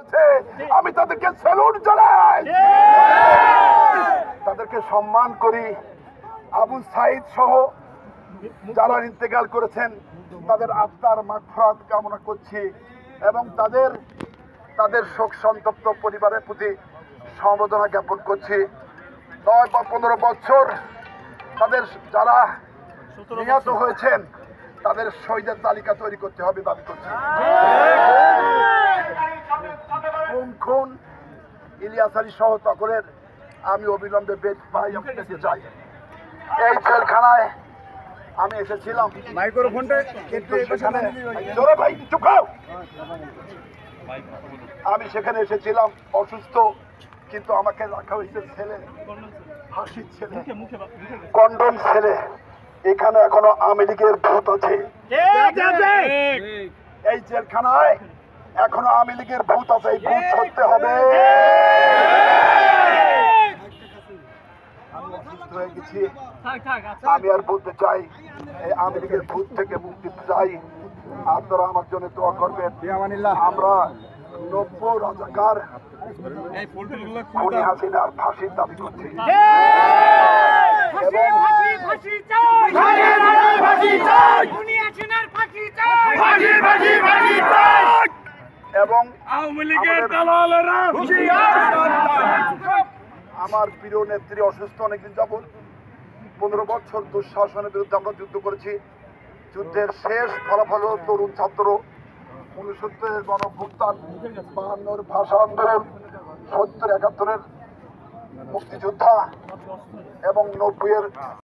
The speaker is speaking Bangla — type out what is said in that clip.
করছে, আমি তাদেরকে স্যালুট জানাই, তাদেরকে সম্মান করি। আবু সাইদ সহ যারা ইন্তেকাল করেছেন তাদের আত্মার মাগফিরাত কামনা করছি এবং তাদের শোক সন্তপ্ত পরিবারের প্রতি সমবেদনা জ্ঞাপন করছি। 9 বা 15 বছর তাদের যারা নিহত হয়েছেন তাদের শহীদের তালিকা তৈরি করতে হবে দাবি করছি। খুন ইলিয়াস আলী সহ তকরের আমি অবিলম্বে বেদ পাই আপনাকে চাই। এই জেলখানায় আমি এসেছিলাম, কিন্তু আমি সেখানে এসেছিলাম অসুস্থ, কিন্তু আমাকে রাখা হয়েছে ছেলে, হাসির ছেলে, কন্ডম ছেলে। এখানে এখনো আওয়ামী লীগের ভূত আছে। এই জেলখানায় এখনো আওয়ামী লীগের ভূত আছে, এই ভূত সরতে হবে। আমি অসুস্থ হয়ে গেছি, আমি আর বলতে চাই এই আওয়ামী লীগের ভূত থেকে মুক্তি চাই। আপনারা আমার জন্য দোয়া করবেন। আমরা 90 রাজাকার খুনি হাসিনার ফাঁসির দাবি করছি এবং আমার প্রিয় নেত্রী অসুস্থ অনেকদিন যাবত, 15 বছর দুঃশাসনের বিরুদ্ধে আমরা যুদ্ধ করেছি। যুদ্ধের শেষ ফলাফল তরুণ ছাত্র, 69-এর গণঅভ্যুত্থান, 52-এর ভাষা আন্দোলন, 70-71-এর মুক্তিযোদ্ধা এবং 90-এর